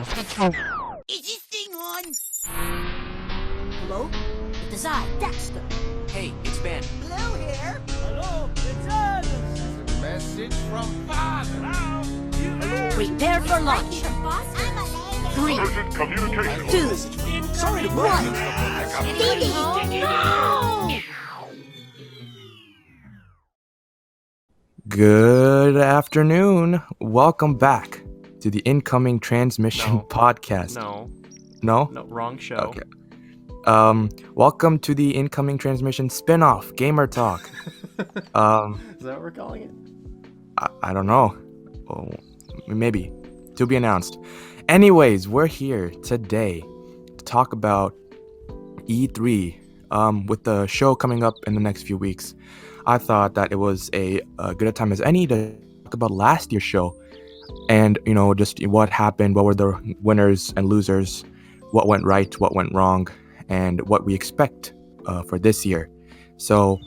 Is this thing on? Hello? It is I, Dexter. Hey, it's Ben. Hello here. Hello, it's us. Message from Father. Prepare for launch. I'm a lady. 3, 2, Sorry to bug One. you. Phoebe! No! Good afternoon. Welcome back to the Incoming Transmission No. Podcast. No, wrong show. Okay. Welcome to the Incoming Transmission spin-off, Gamer Talk. Is that what we're calling it? I don't know. Oh, maybe. To be announced. Anyways, we're here today to talk about E3. With the show coming up in the next few weeks, I thought that it was a good a time as any to talk about last year's show and, just what happened, what were the winners and losers, what went right, what went wrong, and what we expect for this year. So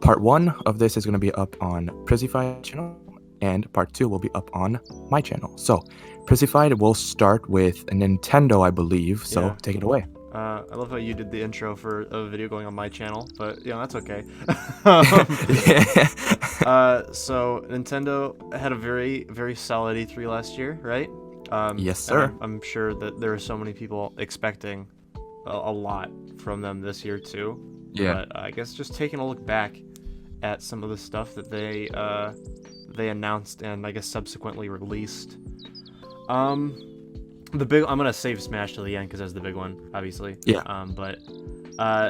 part 1 of this is going to be up on przzyfied channel, and part 2 will be up on my channel. So przzyfied will start with a Nintendo, I believe, so Yeah. take it away. I love how you did the intro for a video going on my channel, but that's okay. So Nintendo had a very, very solid E3 last year, right? Yes, sir. I'm sure that there are so many people expecting a lot from them this year too. Yeah. But I guess just taking a look back at some of the stuff that they announced and I guess subsequently released. I'm gonna save Smash to the end because that's the big one, obviously. Yeah. But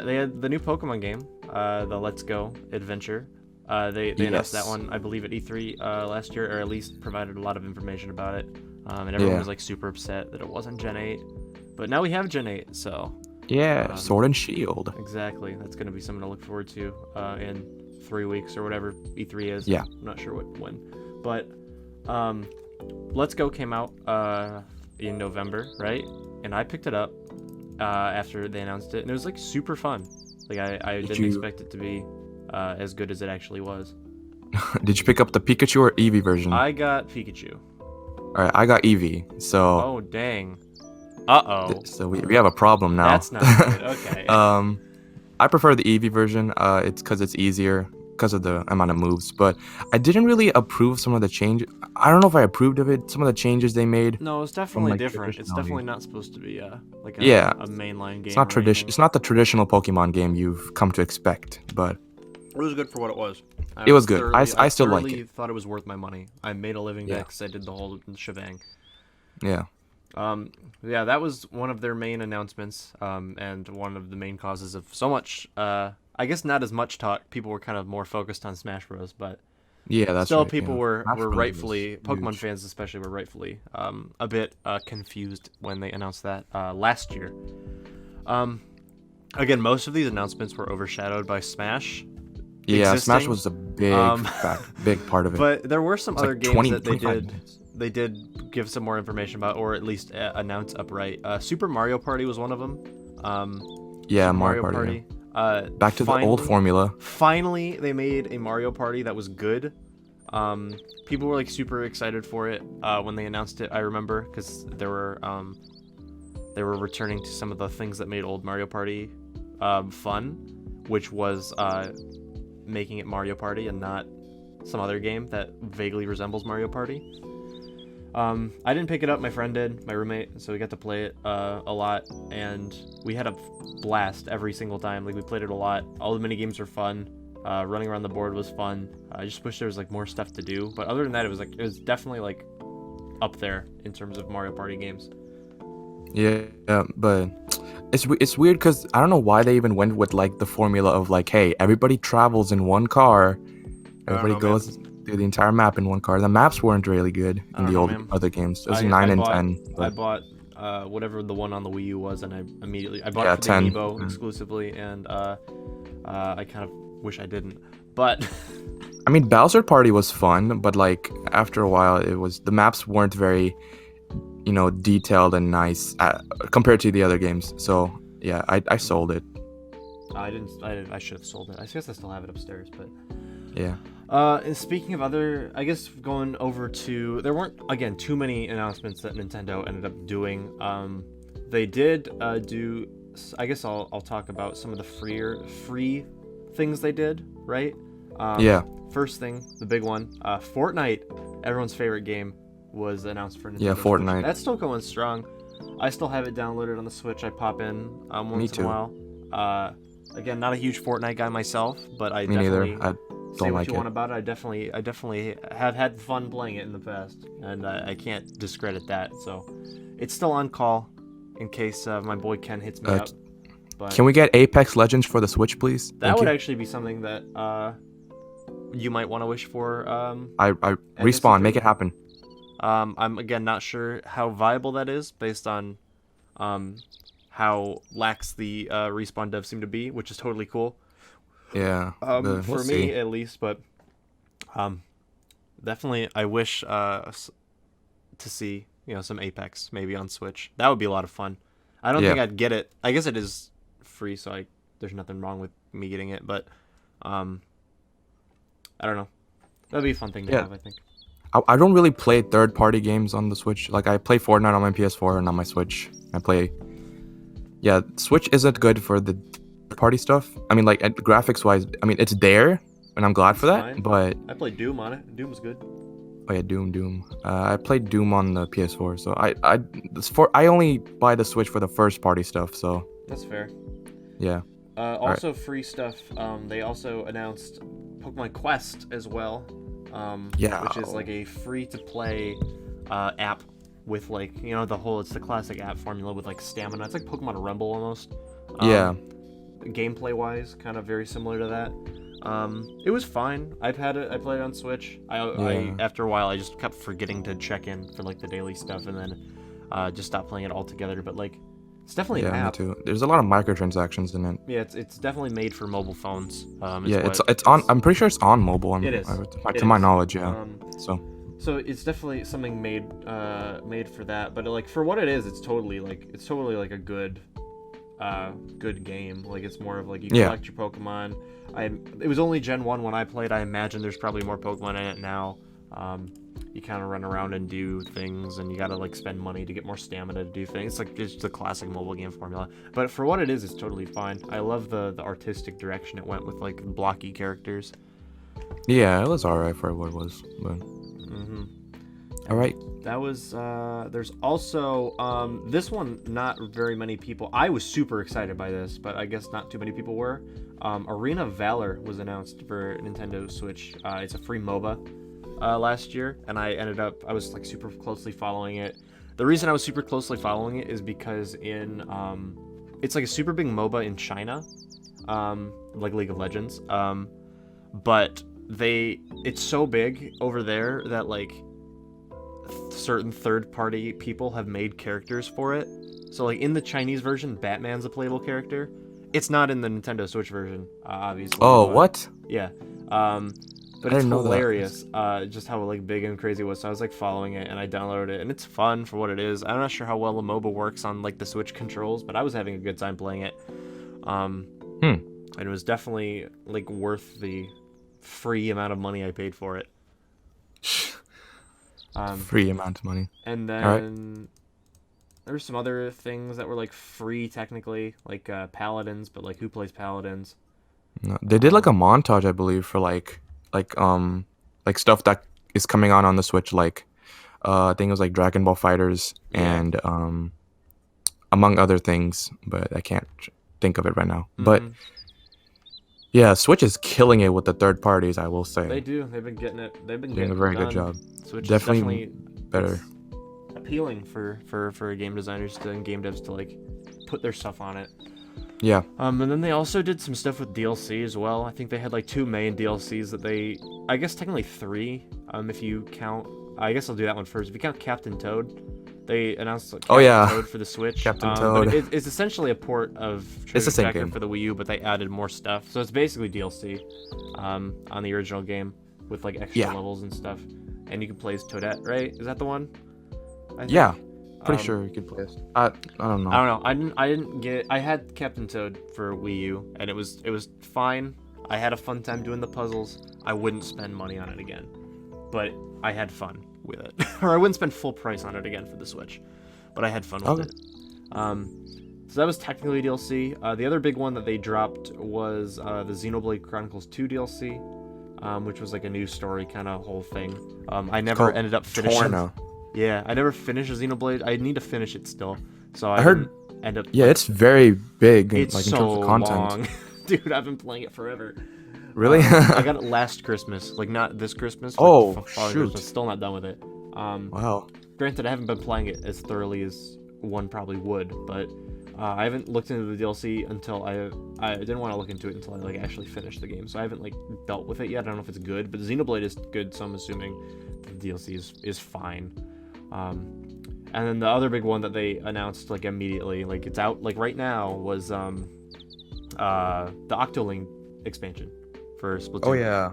they had the new Pokemon game, the Let's Go Adventure. They announced that Yes. one, I believe, at E3 last year, or at least provided a lot of information about it. And everyone was like super upset that it wasn't Gen 8, but now we have Gen 8, so Yeah, Sword and Shield. exactly, that's gonna be something to look forward to in 3 weeks or whatever E3 is. Yeah. I'm not sure when, but Let's Go came out in November, right? And I picked it up after they announced it, and it was like super fun. Like I didn't expect it to be as good as it actually was. Did you pick up the Pikachu or Eevee version? I got Pikachu. All right, I got Eevee. So, Oh dang. Uh-oh. so we have a problem now. That's not good. Okay. I prefer the Eevee version. It's because it's easier because of the amount of moves. But I didn't really approve some of the changes. I don't know if I approved of it. Some of the changes they made. No, it's definitely like, different. It's traditional definitely games. not supposed to be like Yeah. a mainline game. It's not or tradition. anything. It's not the traditional Pokemon game you've come to expect. But It was good for what it was. It was good. I still like thoroughly thought it was worth my money. I made a living Yeah. back because I did the whole shebang. yeah, Yeah, that was one of their main announcements, and one of the main causes of so much. I guess not as much talk. People were kind of more focused on Smash Bros. But yeah, that's still, right, people yeah. were Smash Bros. rightfully, was Pokemon huge. fans especially, were rightfully a bit confused when they announced that last year. Again, most of these announcements were overshadowed by Smash. Yeah, Smash existing. was a big, big part of it. But there were some It's other like games 20, that they 25 did. minutes. They did give some more information about, or at least announce upright. Super Mario Party was one of them. Yeah, Super Mario Party. Yeah. Back to the old formula. Finally, they made a Mario Party that was good. People were like super excited for it when they announced it. I remember because they were returning to some of the things that made old Mario Party fun, which was making it Mario Party and not some other game that vaguely resembles Mario Party. I didn't pick it up, my friend did, my roommate, so we got to play it a lot, and we had a blast every single time. Like, we played it a lot. All the mini games were fun. Running around the board was fun. I just wish there was like more stuff to do, but other than that, it was definitely like up there in terms of Mario Party games. Yeah, but it's weird because I don't know why they even went with like the formula of like, hey, everybody travels in one car, everybody know, goes through the entire map in one car. The maps weren't really good I in don't the know, old man. other games. It was I 9 and bought- 10. I But bought whatever the one on the Wii U was, and I bought Yeah, it for 10. the Amiibo Mm. exclusively, and I kind of wish I didn't. But I mean, Bowser Party was fun, but like after a while, the maps weren't very, detailed and nice compared to the other games. So yeah, I sold it. I should have sold it. I guess I still have it upstairs, but Yeah. And speaking of other, I guess going over to, there weren't again too many announcements that Nintendo ended up doing. They did do. I guess I'll talk about some of the free things they did, right? Yeah. First thing, the big one, Fortnite, everyone's favorite game, was announced for Nintendo Yeah, Switch. Fortnite. That's still going strong. I still have it downloaded on the Switch. I pop in once in a while. Again, not a huge Fortnite guy myself, but I Me definitely neither. I say don't what like you it. want about it. I definitely have had fun playing it in the past, and I can't discredit that. So, it's still on call in case my boy Ken hits me up. But Can we get Apex Legends for the Switch, please? that Thank would you. actually be something that you might want to wish for. I respawn. Make it happen. I'm again not sure how viable that is based on how lax the Respawn devs seem to be, which is totally cool. Yeah. For we'll me see. at least, but definitely I wish to see some Apex maybe on Switch. That would be a lot of fun. I don't think I'd get it. I guess it is free, so there's nothing wrong with me getting it, but I don't know. That'd be a fun thing to have, I think. I don't really play third-party games on the Switch. Like, I play Fortnite on my PS4 and on my Switch. Yeah, Switch isn't good for the third-party stuff. I mean, like, graphics-wise, I mean, it's there, and I'm glad for that, Fine. but... I played Doom on it. Doom was good. Oh, yeah, Doom. I played Doom on the PS4, so I only buy the Switch for the first-party stuff, so... That's fair. Yeah. Also, free stuff. They also announced Pokemon Quest as well. Which is like a free-to-play app with like it's the classic app formula with like stamina. It's like Pokemon Rumble almost. Gameplay-wise, kind of very similar to that. It was fine. I've had it. I played it on Switch. I after a while I just kept forgetting to check in for like the daily stuff, and then just stopped playing it altogether. But like, it's definitely an app. Me too. There's a lot of microtransactions in it. Yeah, it's definitely made for mobile phones. It's on. I'm pretty sure it's on mobile. It is. To my knowledge, yeah. So it's definitely something made for that. But like for what it is, it's totally like a good game. Like it's more of like you collect your Pokemon. It was only Gen 1 when I played. I imagine there's probably more Pokemon in it now. You kind of run around and do things, and you gotta like spend money to get more stamina to do things. It's like just the classic mobile game formula. But for what it is, it's totally fine. I love the artistic direction it went with, like blocky characters. Yeah, it was alright for what it was. But... All right. That was. There's also this one. Not very many people. I was super excited by this, but I guess not too many people were. Arena of Valor was announced for Nintendo Switch. It's a free MOBA. Last year, and I was like super closely following it. The reason I was super closely following it is because it's like a super big MOBA in China, like League of Legends, but it's so big over there that like certain third-party people have made characters for it. So like in the Chinese version, Batman's a playable character. It's not in the Nintendo Switch version, obviously. Oh, what? Yeah. But it's hilarious, just how like big and crazy it was. So I was like following it, and I downloaded it, and it's fun for what it is. I'm not sure how well the MOBA works on like the Switch controls, but I was having a good time playing it. And it was definitely like worth the free amount of money I paid for it. Free amount of money. And then there were some other things that were like free technically, like Paladins, but like who plays Paladins? No, they did like a montage, I believe, for like stuff that is coming on the Switch, like I think it was like Dragon Ball Fighters and among other things, but I can't think of it right now. But yeah, Switch is killing it with the third parties, I will say. They do. They've been getting it. They've been doing getting a very it good job. Switch definitely is better. Appealing for game designers and game devs to like put their stuff on it. Yeah. And then they also did some stuff with DLC as well. I think they had like 2 main DLCs that I guess technically 3, if you count. I guess I'll do that one first. If you count Captain Toad, they announced Captain Toad for the Switch. Captain Toad. But it's essentially a port of Treasure Tracker for the Wii U, but they added more stuff. So it's basically DLC on the original game with like extra levels and stuff. And you can play as Toadette, right? Is that the one? Yeah. Pretty sure you could play it. I don't know. I didn't get. I had Captain Toad for Wii U, and it was fine. I had a fun time doing the puzzles. I wouldn't spend money on it again, but I had fun with it. Or I wouldn't spend full price on it again for the Switch, but I had fun with it. So that was technically DLC. The other big one that they dropped was the Xenoblade Chronicles 2 DLC, which was like a new story kind of whole thing. I never ended up finishing. Torna. Yeah, I never finished Xenoblade. I need to finish it still. So I heard. didn't end up. Yeah, it's very big. It's like in so terms of content. long, dude. I've been playing it forever. Really? I got it last Christmas, like not this Christmas. Like Oh, following shoot. Christmas. Still not done with it. Wow. Granted, I haven't been playing it as thoroughly as one probably would, but I haven't looked into the DLC until I didn't want to look into it until I like actually finished the game. So I haven't like dealt with it yet. I don't know if it's good, but Xenoblade is good, so I'm assuming the DLC is fine. And then the other big one that they announced like immediately, like it's out like right now, was the Octoling expansion for Splatoon. Oh yeah.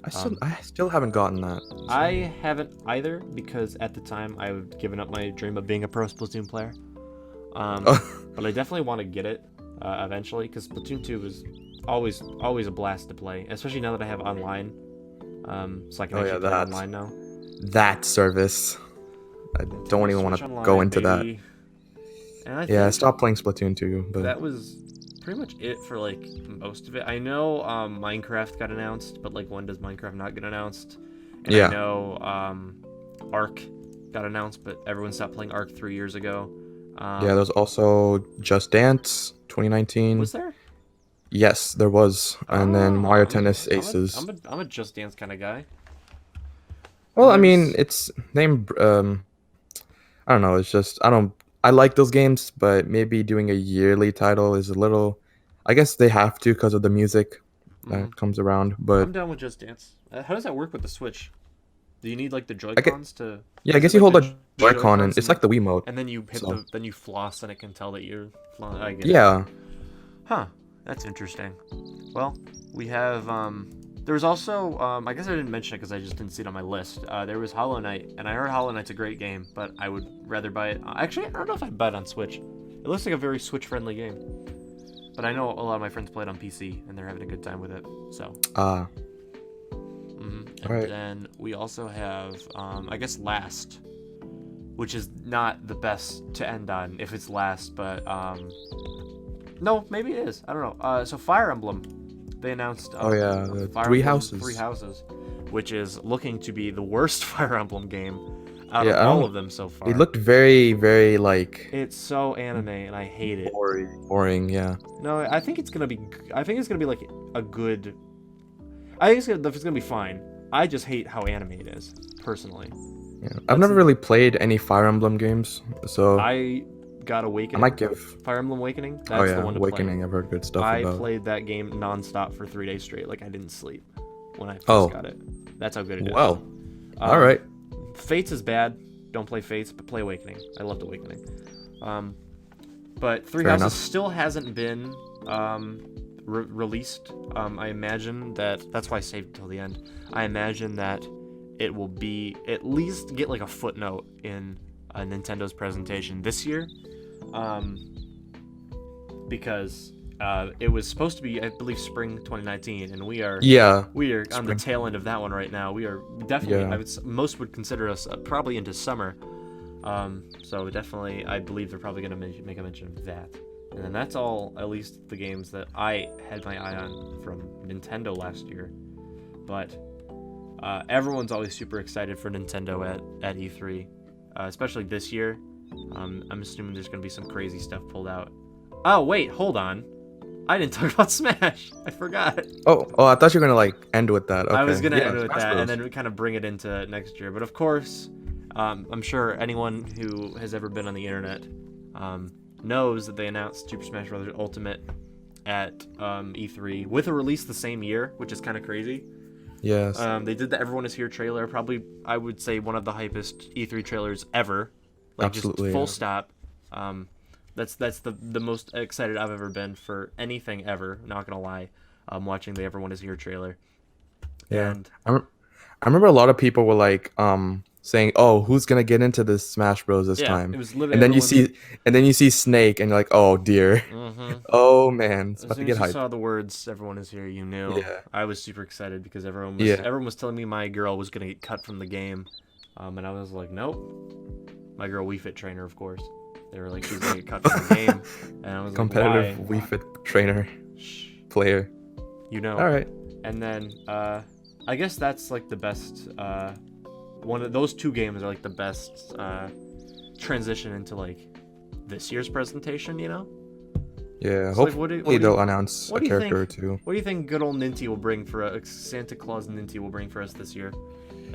I still haven't gotten that. So. I haven't either because at the time I've given up my dream of being a pro Splatoon player. But I definitely want to get it eventually because Splatoon 2 was always a blast to play, especially now that I have online. So I can actually play online now. That service. I don't even want to go into that. And I Yeah, I stopped playing Splatoon 2, but that was pretty much it for like most of it. I know Minecraft got announced, but like when does Minecraft not get announced? And Yeah. I know Ark got announced, but everyone stopped playing Ark 3 years ago. yeah, there's also Just Dance 2019. Was there? Yes, there was. And then Mario Tennis Aces. I'm a Just Dance kind of guy. Well, I mean, it's named I don't know, it's just I like those games, but maybe doing a yearly title is a little, I guess they have to because of the music that comes around, but I'm down with Just Dance. How does that work with the Switch? Do you need like the Joy-Cons to? yeah, I guess is you it hold like a Joy-Con and it's like the Wiimote. and then you hit so. then you floss and it can tell that you're flying. I get it. Yeah. Huh. That's interesting. Well, we have there was also I guess I didn't mention it because I just didn't see it on my list. There was Hollow Knight, and I heard Hollow Knight's a great game, but I would rather buy it. Actually, I don't know if I'd buy it on Switch. It looks like a very Switch-friendly game, but I know a lot of my friends play it on PC, and they're having a good time with it. So. And Alright. then we also have, I guess, Last, which is not the best to end on if it's Last, but no, maybe it is. I don't know. So Fire Emblem, they announced. The Fire Three Emblem Houses. Three Houses, which is looking to be the worst Fire Emblem game out Yeah, of all of them so far. It looked very, very like It's so anime, and I hate it. boring. Yeah. No, I think it's gonna be. I think it's gonna be like a good. I think it's gonna be fine. I just hate how anime it is, personally. Yeah. I've never really played any Fire Emblem games, so I got Awakening. I might give. Fire Emblem Awakening. That's the one to Awakening. play. I've heard good stuff I about. played that game nonstop for 3 days straight. Like I didn't sleep when I first Oh. got it. That's how good it is. Well, all right. Fates is bad. Don't play Fates, but play Awakening. I loved Awakening. But Three Fair Houses enough. still hasn't been released. I imagine that's why I saved till the end. I imagine that it will be at least get like a footnote in Nintendo's presentation this year, because it was supposed to be, I believe, spring 2019, and we are on the tail end of that one right now. We are definitely, Yeah. most would consider us probably into summer. So definitely, I believe they're probably going to make a mention of that. And then that's all, at least the games that I had my eye on from Nintendo last year. But everyone's always super excited for Nintendo at E3, especially this year. I'm assuming there's going to be some crazy stuff pulled out. Oh, wait, hold on. I didn't talk about Smash. I forgot. Oh, I thought you were gonna like end with that. Okay. I was gonna Yeah, end with Smash that, Bros. and then kind of bring it into next year. But of course, I'm sure anyone who has ever been on the internet knows that they announced Super Smash Bros. Ultimate at E3 with a release the same year, which is kind of crazy. Yes. They did the Everyone Is Here trailer, probably I would say one of the hypest E3 trailers ever. Like Absolutely, just full yeah. stop. That's the most excited I've ever been for anything ever. Not gonna lie, watching the Everyone Is Here trailer. Yeah. And I remember a lot of people were like, saying, "Oh, who's gonna get into this Smash Bros this Yeah, time?" it was literally And then everyone's- you see Snake, and you're like, "Oh dear, Mhm. oh man, it's As about to soon get as you hyped." saw the words "everyone is here," you knew. Yeah. I was super excited because Yeah. everyone was telling me my girl was gonna get cut from the game, and I was like, nope. My girl Wii Fit trainer, of course. They were like, she's gonna get cut from the game, and I was Competitive like, Wii why? Fit trainer Shh, player. you know. All right. And then I guess that's like the best. One of those two games are like the best transition into like this year's presentation. You know. Yeah. So, like, Hopefully they'll announce what a do you character think- or two. What do you think good old Ninty will bring for Santa Claus Ninty will bring for us this year?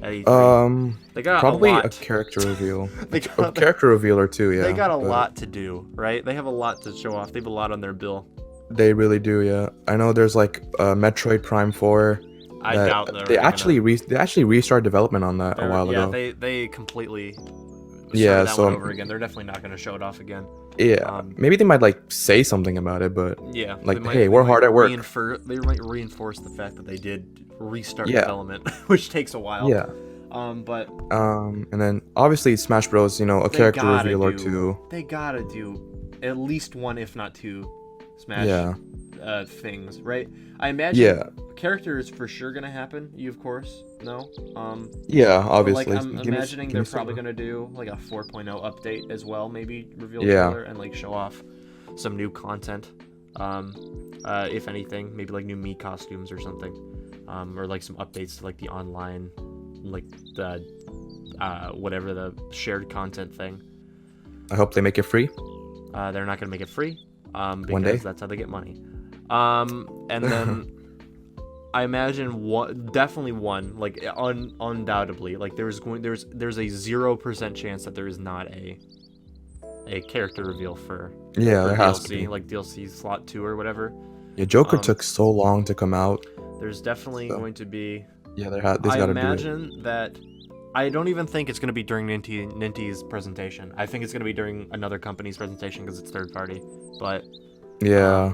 At E3? They got Probably a a lot. character reveal. They A got, character reveal or two. Yeah. they got a but lot to do, right? They have a lot to show off. They have a lot on their bill. They really do. Yeah. I know. There's like Metroid Prime 4. I that- doubt they gonna- actually restarted development on that a they're- while yeah, ago. they completely Yeah, started that so- one over again. They're definitely not going to show it off again. Yeah. Maybe they might like say something about it, but Yeah, Like, they hey, we're hard at work. They might reinforce the fact that they did restart Yeah. development, which takes a while. yeah. But And then obviously Smash Bros. You know, a they character gotta reveal or do- two. They gotta do at least one, if not two, Smash Yeah. things, right? I imagine Yeah. character is for sure gonna happen. You, of course, know. Yeah. But, Obviously. like, I'm Give me- imagining give they're me some- probably gonna do like a 4.0 update as well, maybe reveal Yeah. trailer and like show off some new content. If anything, maybe like new Mii costumes or something, or like some updates to like the online, like the whatever the shared content thing. I hope they make it free. They're not gonna make it free, because One day. that's how they get money. And then I imagine definitely one, like undoubtedly, like there's a 0% chance that there is not a character reveal for Yeah, there has DLC, to be. like DLC slot 2 or whatever. Yeah, Joker um, took so long to come out. There's definitely So, going to be. Yeah, there's I got to do it. imagine that. I don't even think it's going to be during Ninty's presentation. I think it's going to be during another company's presentation because it's third party. But Yeah.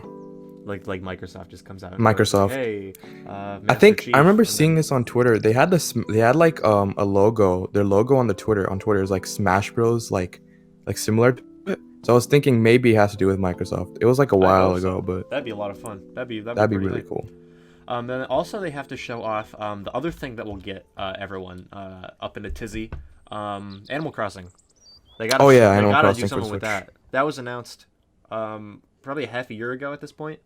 like Microsoft just comes out. And Microsoft. Goes, hey, I Master think Chief, I remember and seeing then- this on Twitter. They had like a logo. Their logo on Twitter is like Smash Bros. like similar to it. So I was thinking maybe it has to do with Microsoft. It was like a I while hope so. ago, but That'd be a lot of fun. That'd be that'd be pretty really hype. cool. Then also they have to show off the other thing that will get everyone up in a tizzy. Animal Crossing. They got. Oh, yeah, they Animal gotta Crossing do for something with Switch. that. That was announced probably a half a year ago at this point.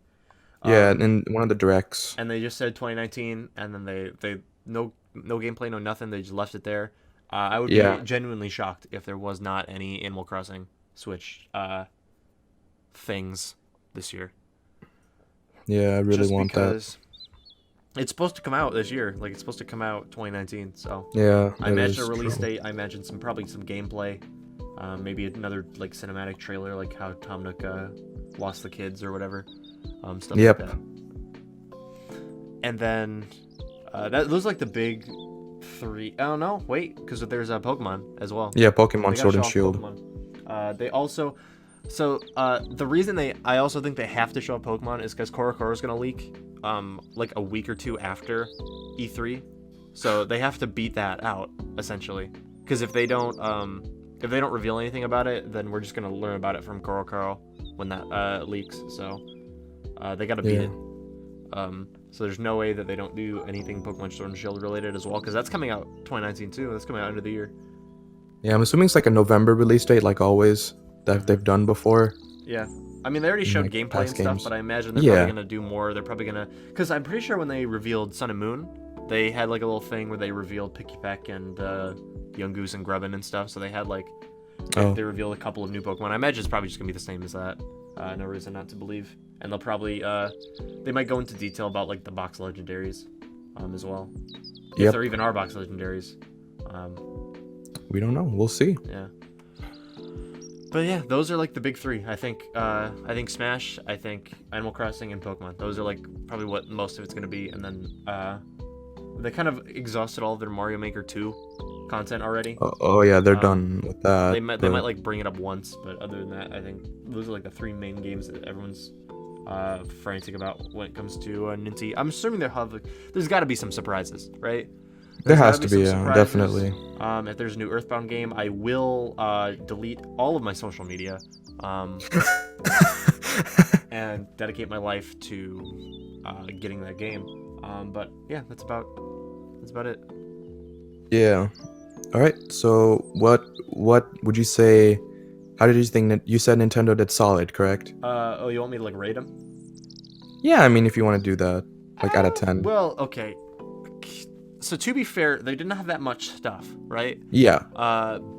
Yeah, in one of the directs. And they just said 2019, and then they no gameplay, no nothing. They just left it there. I would Yeah. be genuinely shocked if there was not any Animal Crossing Switch things this year. Yeah, I really Just want that. because it's supposed to come out this year. Like, it's supposed to come out 2019. So Yeah, I it imagine is a release true. date. I imagine probably some gameplay. Maybe another like cinematic trailer, like how Tom Nook lost the kids or whatever. Stuff Yep. like that. And then those are like the big three. Oh no, wait, because there's a Pokemon as well. Yeah, They Pokemon gotta Sword show and off Shield. Pokemon. They also, the reason I also think they have to show off Pokemon is because Korokoro is gonna leak, like a week or two after E3, so they have to beat that out essentially. Because if they don't reveal anything about it, then we're just gonna learn about it from Korokoro when that leaks. So they gotta beat Yeah. it. So there's no way that they don't do anything Pokemon Sword and Shield related as well, because that's coming out 2019 too. That's coming out end of the year. Yeah, I'm assuming it's like a November release date, like always, that they've done before. Yeah. I mean, they already showed Like gameplay and past stuff, games. but I imagine they're Yeah. probably gonna do more. They're probably gonna, because I'm pretty sure when they revealed Sun and Moon, they had like a little thing where they revealed Pikipek and Yungoos and Grubbin and stuff. So they had like Oh. they revealed a couple of new Pokemon. I imagine it's probably just gonna be the same as that. No reason not to believe. And they'll probably they might go into detail about like the box legendaries as well. If Yep. there even are box legendaries. We don't know. We'll see. Yeah. But yeah, those are like the big three. I think Smash, I think Animal Crossing, and Pokemon. Those are like probably what most of it's gonna be. And then they kind of exhausted all of their Mario Maker 2 content already. Oh yeah, they're done with that. They might but- like bring it up once, but other than that, I think those are like the three main games that everyone's frantic about when it comes to Ninty. I'm assuming there's got to be some surprises, right? There There's has gotta to be, some yeah, surprises. definitely. If there's a new Earthbound game, I will delete all of my social media, and dedicate my life to getting that game. But yeah, that's about it. Yeah. All right. So what would you say? How did you think that you said Nintendo did solid, correct? Oh, you want me to like rate them? Yeah, I mean, if you want to do that, like out of 10. Well, okay. So to be fair, they didn't have that much stuff, right? Yeah.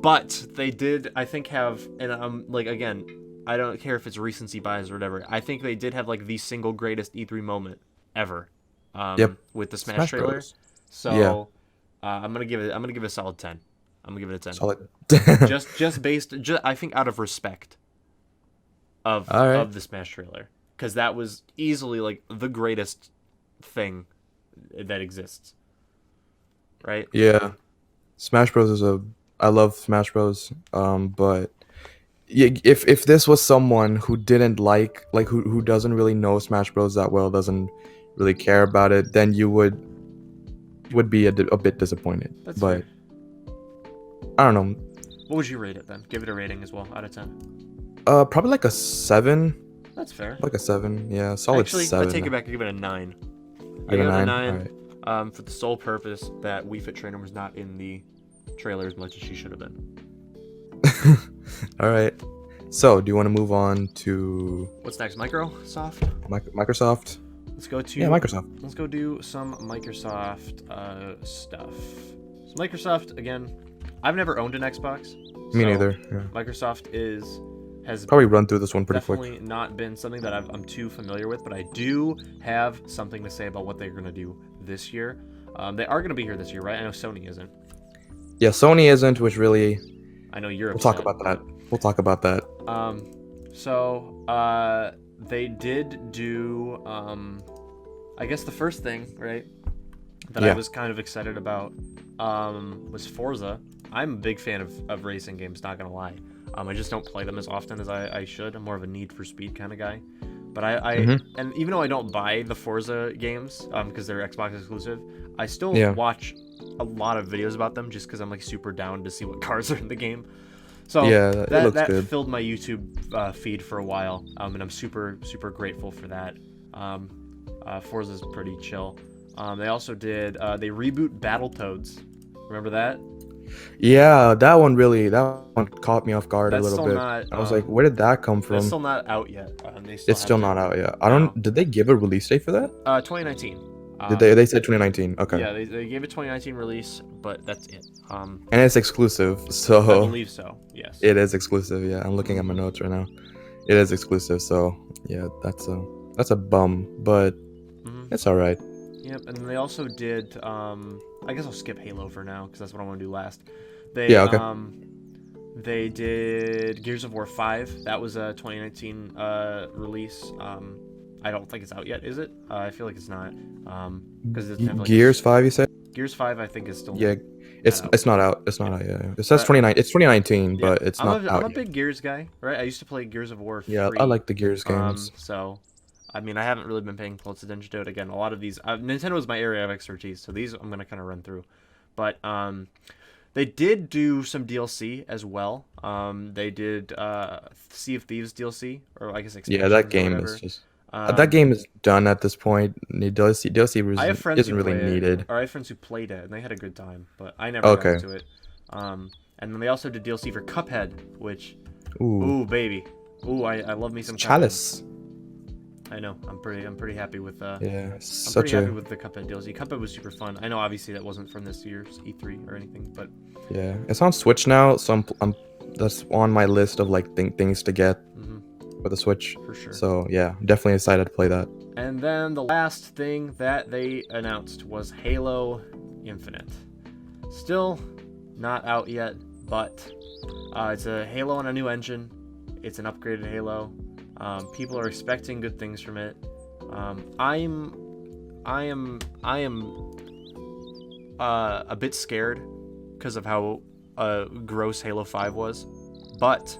But they did, I think, have, and like again, I don't care if it's recency bias or whatever. I think they did have like the single greatest E3 moment ever. Yep. With the Smash Smash trailer. Bros. So Yeah. I'm gonna give it a solid 10. I'm gonna give it a 10. Solid. just I think out of respect of All right. of the Smash trailer, because that was easily like the greatest thing that exists. Right? Yeah. Smash Bros is I love Smash Bros. But yeah, if this was someone who didn't like who doesn't really know Smash Bros that well, doesn't really care about it, then you would be a bit disappointed. That's but fair. I don't know. What would you rate it then? Give it a rating as well, out of 10. Probably like a 7. That's fair. Like a 7. Yeah, solid Actually, 7. I take it back. I give it a 9. I Give give it it a a 9. 9. For the sole purpose that Wii Fit Trainer was not in the trailer as much as she should have been. All right. So, do you want to move on to What's next? Microsoft? Microsoft? Let's go to Yeah, Microsoft. Let's go do some Microsoft stuff. So Microsoft, again, I've never owned an Xbox. Me so neither. Yeah. Microsoft has Probably run through this one pretty definitely quick. not been something that I'm too familiar with, but I do have something to say about what they're going to do this year. They are going to be here this year, right? I know Sony isn't. Yeah, Sony isn't, which really I know you're we'll upset. talk about that. We'll talk about that. So they did do, I guess the first thing, right, that I Yeah. was kind of excited about was Forza. I'm a big fan of racing games, not gonna lie. I just don't play them as often as I should. I'm more of a Need for Speed kind of guy. But and even though I don't buy the Forza games because they're Xbox exclusive, I still watch a lot of videos about them just because I'm like super down to see what cars are in the game. So Yeah, it looks that good. filled my YouTube feed for a while, and I'm super grateful for that. Forza's pretty chill. They also did they reboot Battletoads. Remember that? Yeah, that one caught me off guard That's a little still bit. not, I was like, where did that come from? It's still not out yet. It's still not out yet. I don't. Did they give a release date for that? 2019. Did they said 2019? Okay. Yeah, they gave a 2019 release, but that's it. And it's exclusive, I so believe so. Yes. it is exclusive. Yeah, I'm looking at my notes right now. It is exclusive, so yeah, that's a bum, but it's all right. Yep, and they also did. I guess I'll skip Halo for now because that's what I want to do last. They, Yeah, okay. They did Gears of War 5. That was a 2019 release. I don't think it's out yet, is it? I feel like it's not. Because it's have, like, Gears 5, you said? Gears 5, I think, is still. Yeah, it's not out. It's not out. Yeah, it says 29. It's 2019, Yeah, but it's not out I'm a yet. big Gears guy, right? I used to play Gears of War 3. Yeah, I like the Gears games. So, I mean, I haven't really been paying close attention to it. Again, a lot of these, Nintendo is my area of expertise, so these I'm gonna kind of run through. But they did do some DLC as well. They did Sea of Thieves DLC, or I guess Yeah, that expansions or game whatever. is just. That game is done at this point. DLC I have friends isn't who really play needed. it, or I have friends who played it, and they had a good time. But I never Okay. got into it. And then they also did DLC for Cuphead, which, Ooh, ooh baby, ooh I love me some Cuphead. Chalice. I know. I'm pretty happy with Yeah, I'm such pretty a happy with the Cuphead DLC. Cuphead was super fun. I know obviously that wasn't from this year's E3 or anything, but yeah. It's on Switch now, so that's on my list of like things to get for the Switch. for sure. So yeah, definitely excited to play that. And then the last thing that they announced was Halo Infinite. Still not out yet, but it's a Halo on a new engine. It's an upgraded Halo. People are expecting good things from it. I am a bit scared because of how gross Halo 5 was, but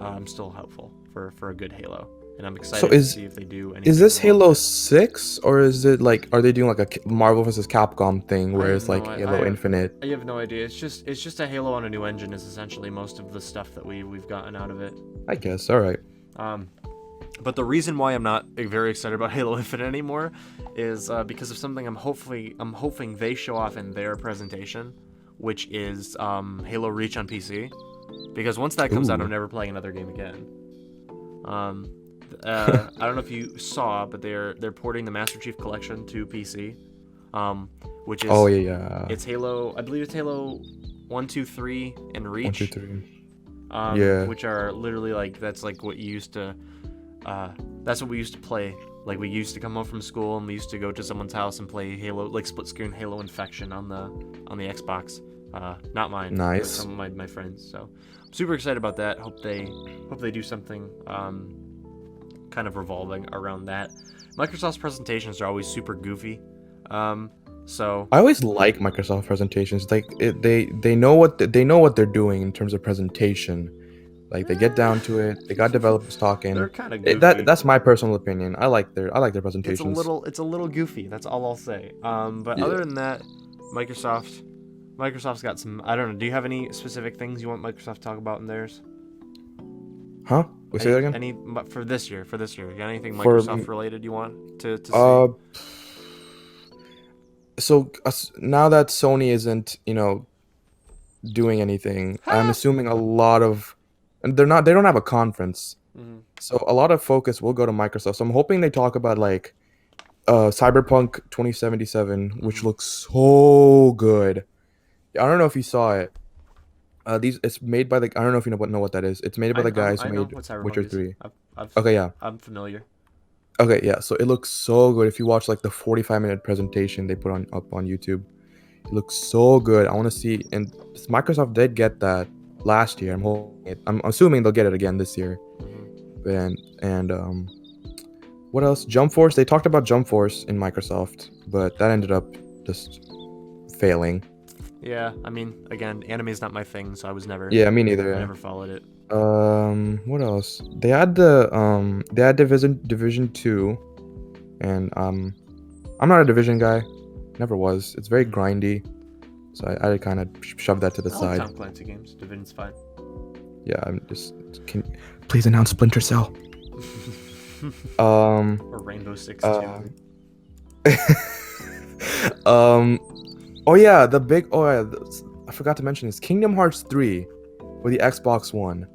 I'm still hopeful for a good Halo. and I'm excited So to see if they do anything. is this more. Halo 6 or is it like are they doing like a Marvel vs. Capcom thing I where have it's like no i- Halo I- Infinite? I have no idea. It's just a Halo on a new engine is essentially most of the stuff that we've gotten out of it. I guess. All right. But the reason why I'm not very excited about Halo Infinite anymore is because of something I'm hoping they show off in their presentation, which is Halo Reach on PC. Because once that comes out, Ooh. I'm never playing another game again. I don't know if you saw, but they're porting the Master Chief Collection to PC, which is it's Halo. I believe it's Halo 1, 2, 3, and Reach. 1, 2, 3. Which are literally like that's like what you used to. That's what we used to play. Like we used to come home from school and we used to go to someone's house and play Halo, like split screen Halo Infection on the Xbox. Not mine. Nice. But some of my friends. So I'm super excited about that. Hope they do something kind of revolving around that. Microsoft's presentations are always super goofy. So I always like Microsoft presentations. Like they know what they're doing in terms of presentation. Like they get down to it. They got developers talking. they're kind of goofy. That's my personal opinion. I like their presentations. It's a little goofy. That's all I'll say. But Yeah. other than that, Microsoft's got some. I don't know. Do you have any specific things you want Microsoft to talk about in theirs? Huh? We say that again? Any for this year? You got anything For Microsoft related you want to see? So now that Sony isn't, doing anything, I'm assuming a lot of, and they don't have a conference, so a lot of focus will go to Microsoft. So I'm hoping they talk about like, Cyberpunk 2077, which looks so good. I don't know if you saw it. It's made by I don't know if you know what that is. It's made by the guys who I know made what Cyberpunk Witcher is. 3. I've, Okay, yeah. I'm familiar. Okay, yeah. So it looks so good. If you watch like the 45-minute presentation they put up on YouTube, it looks so good. I want to see. And Microsoft did get that last year. I'm assuming they'll get it again this year. And what else? Jump Force. They talked about Jump Force in Microsoft, but that ended up just failing. Yeah, I mean, again, anime is not my thing, so I was never. Yeah, me neither. I never followed it. What else? They had Division 2, and I'm not a Division guy, never was. It's very grindy, so I kind of shoved that to the I like side. Tom Clancy games. Division's fine. Yeah, please announce Splinter Cell. Or Rainbow Six too. Oh yeah, I forgot to mention this. Kingdom Hearts 3 for the Xbox One.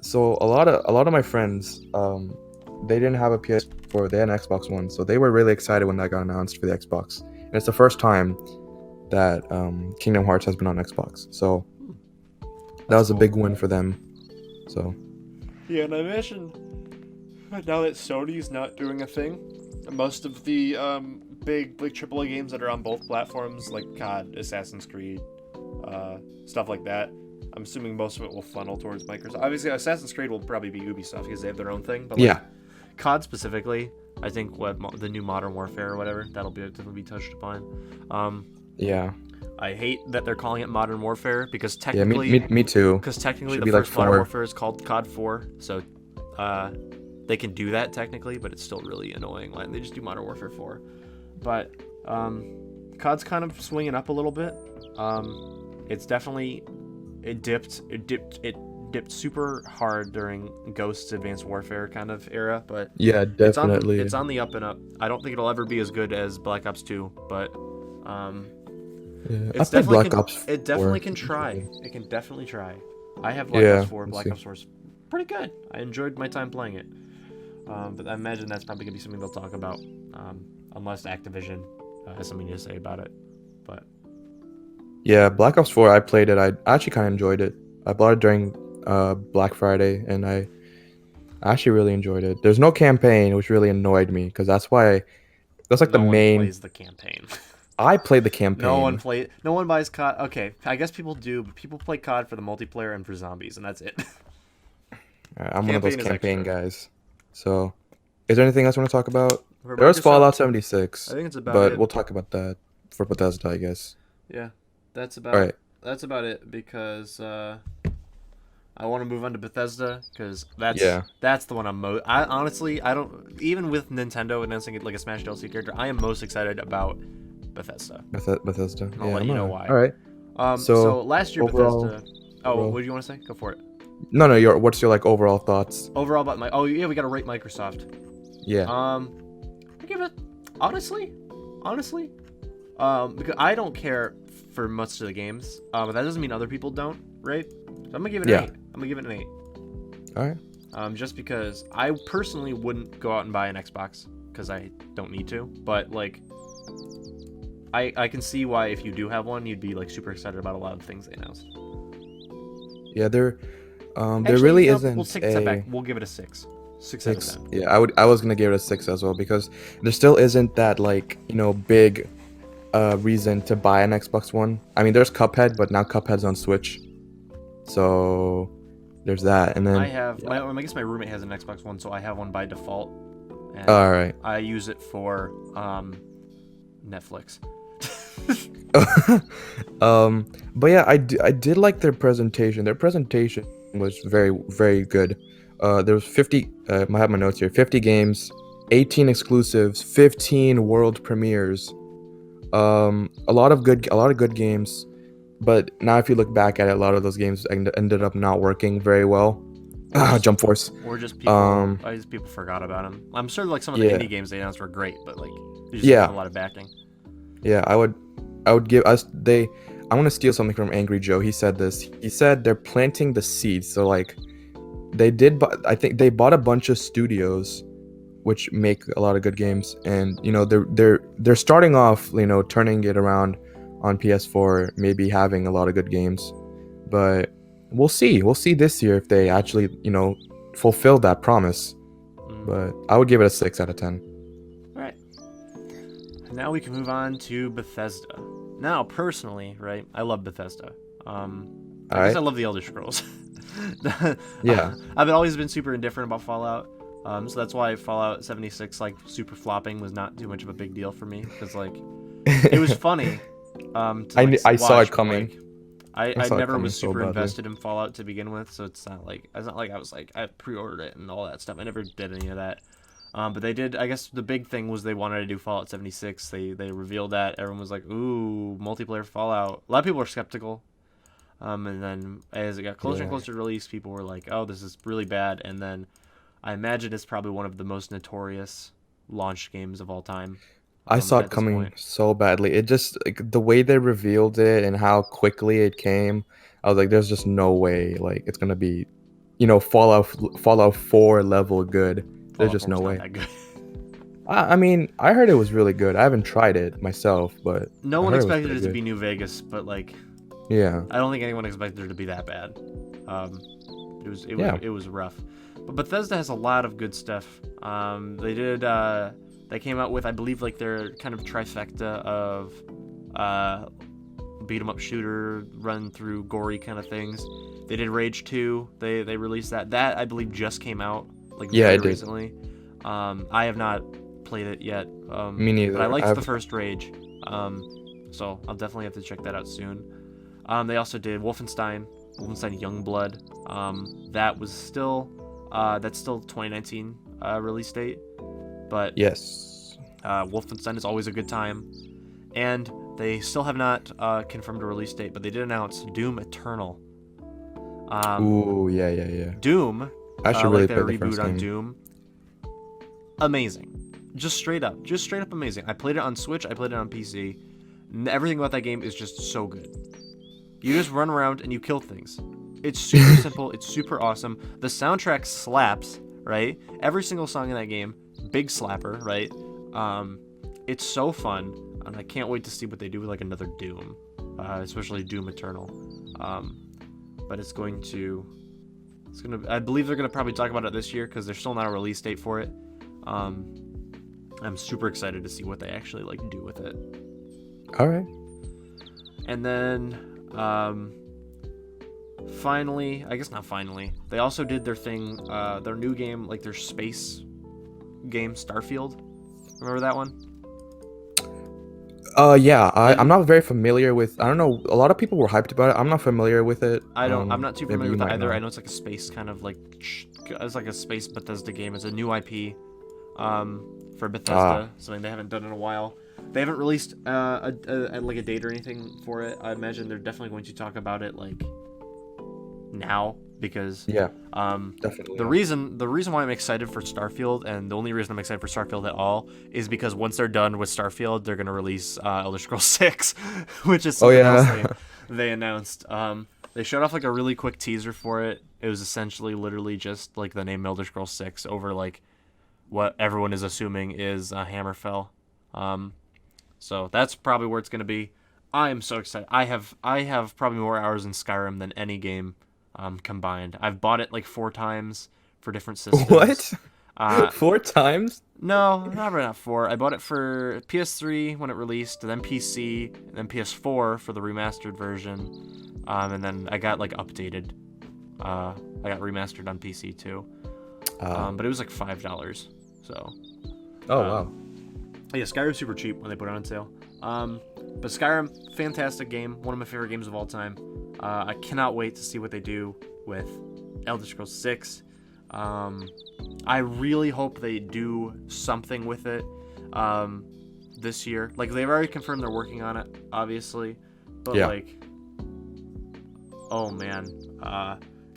So a lot of my friends, they didn't have a PS4, they had an Xbox One, so they were really excited when that got announced for the Xbox. And it's the first time that Kingdom Hearts has been on Xbox. So that was a big win for them. So Yeah, and I imagine now that Sony's not doing a thing, most of the big AAA games that are on both platforms, like COD, Assassin's Creed, stuff like that, I'm assuming most of it will funnel towards Microsoft. Obviously, Assassin's Creed will probably be Ubisoft because they have their own thing. But yeah, COD specifically, I think the new Modern Warfare or whatever, that'll definitely be touched upon. yeah. I hate that they're calling it Modern Warfare because technically, me too. Because technically, Should the be like first Modern 4. Warfare is called COD 4, so they can do that technically, but it's still really annoying when they just do Modern Warfare 4. But COD's kind of swinging up a little bit. It's definitely it dipped super hard during Ghost's Advanced Warfare kind of era, but Yeah, definitely. it's on the up and up. I don't think it'll ever be as good as Black Ops 2, but Yeah, it's I played definitely Black Ops. it definitely 4. can try. It can definitely try. I have Black Yeah, Ops 4. let's Black see. Ops 4 is pretty good. I enjoyed my time playing it. But I imagine that's probably gonna be something they'll talk about, unless Activision has something to say about it. But Yeah, Black Ops 4, I played it. I actually kind of enjoyed it. I bought it during Black Friday, and I actually really enjoyed it. There's no campaign, which really annoyed me, because that's like no the one main... plays the campaign. I played the campaign. No one buys COD. Okay, I guess people do, but people play COD for the multiplayer and for zombies, and that's it. I'm one of those Campaign is campaign extra. guys. So, is there anything else you want to talk about? For There's Microsoft, Fallout 76. I think it's about but it. we'll talk about that for Bethesda, I guess. Yeah, that's about All right. that's about it because I want to move on to Bethesda because that's the one I'm most. I honestly, I don't even with Nintendo announcing it like a Smash DLC character, I am most excited about Bethesda. Bethesda. I'll let you know why. All right. So last year overall- Bethesda. Oh, what do you want to say? Go for it. No, what's your like overall thoughts? Overall about my. Oh yeah, we got to rate Microsoft. Yeah. I give it honestly, because I don't care for much of the games. But that doesn't mean other people don't, right? So I'm gonna give it an 8. I'm gonna give it an 8. All right. Just because I personally wouldn't go out and buy an Xbox because I don't need to. But like, I can see why if you do have one, you'd be like super excited about a lot of things they announced. Yeah, there Actually, really no, isn't We'll take a step back. We'll give it a 6. 6 out of 10. Yeah, I was gonna give it a 6 as well because there still isn't that like big reason to buy an Xbox One. I mean, there's Cuphead, but now Cuphead's on Switch, so there's that. And then I have I guess my roommate has an Xbox One, so I have one by default. And all right. I use it for Netflix. But yeah, I did like their presentation. Their presentation was very, very good. There was 50. I have my notes here. 50 games, 18 exclusives, 15 world premieres. A lot of good games. But now, if you look back at it, a lot of those games ended up not working very well. Jump Force. Or just people. People forgot about them. I'm sure like some of the indie games they announced were great, but like there's just a lot of backing. Yeah, I would give us I want to steal something from Angry Joe. He said this. He said they're planting the seeds. So like I think they bought a bunch of studios which make a lot of good games, and they're starting off turning it around on PS4, maybe having a lot of good games. But we'll see this year if they actually fulfill that promise. But I would give it a 6 out of 10. All right. Now we can move on to Bethesda. Now, personally, right, I love Bethesda. I guess I love the Elder Scrolls. Yeah. I've always been super indifferent about Fallout. So that's why Fallout 76 like super flopping was not too much of a big deal for me, because like it was funny. I saw it coming. I never was super invested in Fallout to begin with, so it's not like I was like I pre-ordered it and all that stuff. I never did any of that. But they did. I guess the big thing was they wanted to do Fallout 76. They revealed that. Everyone was like, "Ooh, multiplayer Fallout." A lot of people were skeptical. And then as it got closer and closer to release, people were like, "Oh, this is really bad." And then I imagine it's probably one of the most notorious launch games of all time. I saw it coming so badly. It just like the way they revealed it and how quickly it came. I was like, "There's just no way like it's gonna be, Fallout 4 level good." There's just no way. I mean, I heard it was really good. I haven't tried it myself, but no one expected it to be New Vegas, but like, yeah, I don't think anyone expected it to be that bad. It was rough. But Bethesda has a lot of good stuff. They came out with, I believe, like their kind of trifecta of beat 'em up shooter, run through gory kind of things. They did Rage 2. They released that. That I believe just came out like very recently. I have not played it yet. Me neither. But I liked the first Rage. So I'll definitely have to check that out soon. They also did Wolfenstein Youngblood. That's still 2019 release date. But yes, Wolfenstein is always a good time. And they still have not confirmed a release date, but they did announce Doom Eternal. Ooh, yeah. Doom. I should really their play the first reboot on game. Doom. Amazing. Just straight up amazing. I played it on Switch. I played it on PC. Everything about that game is just so good. You just run around and you kill things. It's super simple. It's super awesome. The soundtrack slaps, right? Every single song in that game, big slapper, right? It's so fun, and I can't wait to see what they do with like another Doom, especially Doom Eternal. But I believe they're gonna probably talk about it this year because there's still not a release date for it. I'm super excited to see what they actually like do with it. All right. And then, finally, I guess not finally, they also did their thing, their new game, like their space game, Starfield. Remember that one? Yeah, I'm not very familiar with. I don't know. A lot of people were hyped about it. I'm not familiar with it. I'm not too maybe familiar you with it might either. know. I know it's like a space kind of like it's like a space Bethesda game. It's a new IP for Bethesda, something they haven't done in a while. They haven't released like a date or anything for it. I imagine they're definitely going to talk about it like now because Yeah, definitely. the reason why I'm excited for Starfield, and the only reason I'm excited for Starfield at all, is because once they're done with Starfield, they're gonna release Elder Scrolls 6, which is something else they announced. They showed off like a really quick teaser for it. It was essentially literally just like the name Elder Scrolls 6 over like what everyone is assuming is Hammerfell. So that's probably where it's gonna be. I am so excited. I have probably more hours in Skyrim than any game combined. I've bought it like 4 times for different systems. What? 4 times? No, not 4. I bought it for PS3 when it released, then PC, and then PS4 for the remastered version, and then I got like updated. I got remastered on PC too, but it was like $5. So. Oh wow. Yeah, Skyrim's super cheap when they put it on sale. But Skyrim, fantastic game, one of my favorite games of all time. I cannot wait to see what they do with Elder Scrolls 6. I really hope they do something with it this year. Like, they've already confirmed they're working on it, obviously. But, like, oh, man.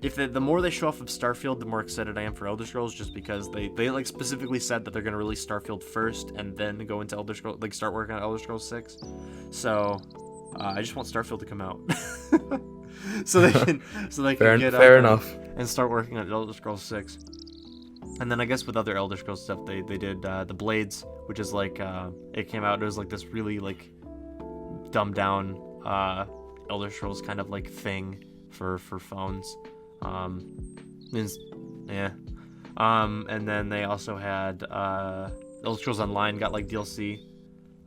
If the more they show off of Starfield, the more excited I am for Elder Scrolls, just because they like specifically said that they're going to release Starfield first and then go into Elder Scrolls, like start working on Elder Scrolls 6. So I just want Starfield to come out so they can get fair enough and start working on Elder Scrolls 6. And then I guess with other Elder Scrolls stuff, they did the Blades, which is like it came out. It was like this really like dumbed down Elder Scrolls kind of like thing for phones. And then they also had Elder Scrolls Online got like DLC.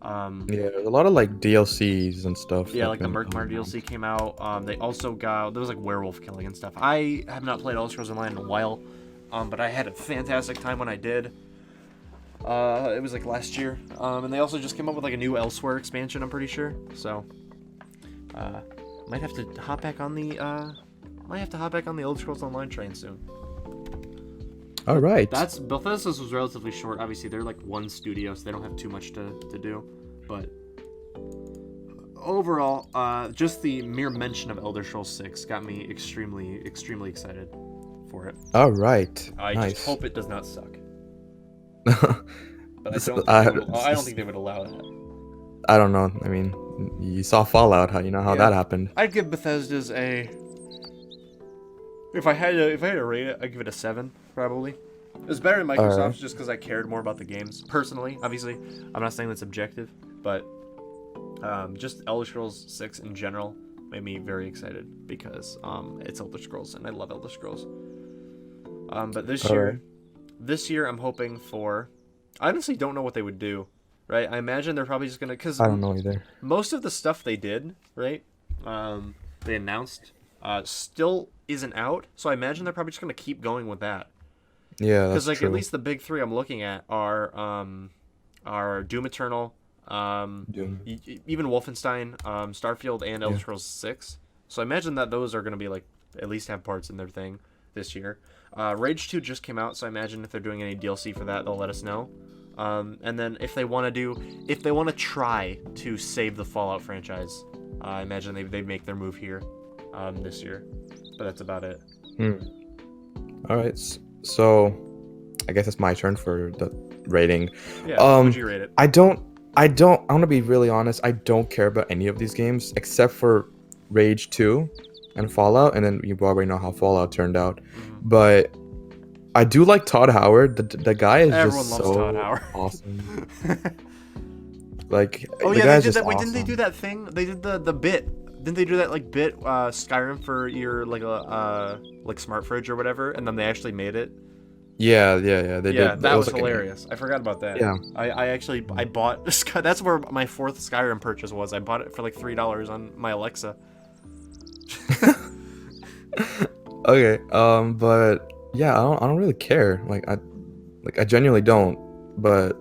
Yeah, there's a lot of like DLCs and stuff. Yeah, like the Merkmar DLC came out. They also got, there was like werewolf killing and stuff. I have not played Elder Scrolls Online in a while, but I had a fantastic time when I did. It was like last year. And they also just came up with like a new Elsewhere expansion, I'm pretty sure. So might have to hop back on the Elder Scrolls Online train soon. All right. That's Bethesda's was relatively short. Obviously, they're like one studio, so they don't have too much to do. But overall, just the mere mention of Elder Scrolls 6 got me extremely, extremely excited for it. All right. I nice. just hope it does not suck. But I don't think they would allow that. I don't know. I mean, you saw Fallout. How that happened? I'd give Bethesda's a. If I had to rate it, I'd give it a 7, probably. It was better than Microsoft's just because I cared more about the games. Personally, obviously. I'm not saying that's objective, but just Elder Scrolls 6 in general made me very excited because it's Elder Scrolls, and I love Elder Scrolls. But this year I'm hoping for... I honestly don't know what they would do, right? I imagine they're probably just going to... Because I don't know either. Most of the stuff they did, right, they announced, still isn't out, so I imagine they're probably just going to keep going with that. Yeah, because like true. at least the big 3 I'm looking at are Doom Eternal, even Wolfenstein, Starfield, and Elder Scrolls 6. So I imagine that those are going to be like at least have parts in their thing this year. Rage 2 just came out, so I imagine if they're doing any DLC for that, they'll let us know. And then if they want to try to save the Fallout franchise, I imagine they make their move here this year. But that's about it. All right. So, I guess it's my turn for the rating. Yeah, how would you rate it? I want to be really honest, I don't care about any of these games except for Rage 2 and Fallout, and then you already know how Fallout turned out. But I do like Todd Howard. The guy is Everyone just loves so Todd Howard. awesome. Like, oh the yeah, guy's they did just that. Wait, awesome. didn't they do that thing? They did the bit. Didn't they do that like bit Skyrim for your like a like smart fridge or whatever, and then they actually made it? Yeah. They did. Yeah, that was like hilarious. I forgot about that. Yeah. I bought that's where my 4th Skyrim purchase was. I bought it for like $3 on my Alexa. Okay. But yeah, I don't really care. I genuinely don't. But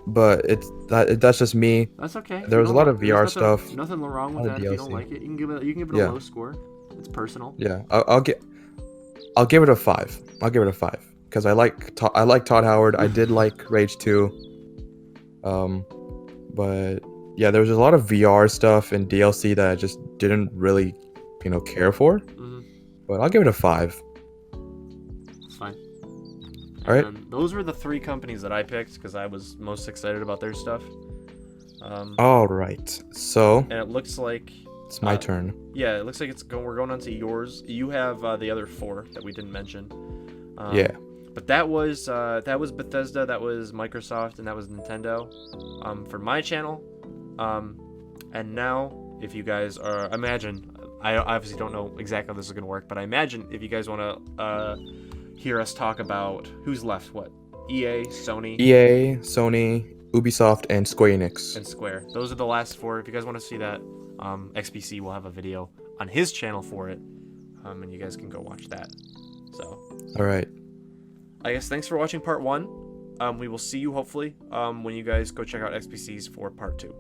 but that's just me. That's okay. There was a lot of There's VR nothing- stuff. Nothing wrong with a lot that. of If you don't DLC. like it, you can give it Yeah. a low score. It's personal. Yeah, I'll give it a 5. I'll give it a 5 because I like Todd Howard. I did like Rage 2. But yeah, there was a lot of VR stuff and DLC that I just didn't really, care for. Mhm. But I'll give it a 5. It's fine. All right. And those were the 3 companies that I picked because I was most excited about their stuff. All right, so And it looks like it's my turn. yeah, it looks like we're going on to yours. You have the other 4 that we didn't mention. Yeah. But that was Bethesda, that was Microsoft, and that was Nintendo. For my channel. And now, if you guys are, I obviously don't know exactly how this is gonna work, but I imagine if you guys want to hear us talk about who's left, what? EA, Sony, Sony, Ubisoft, and Square Enix. and Square. Those are the last 4. If you guys want to see that, XPC will have a video on his channel for it, and you guys can go watch that. So, All right. I guess thanks for watching part 1. We will see you hopefully when you guys go check out XPC's for part 2.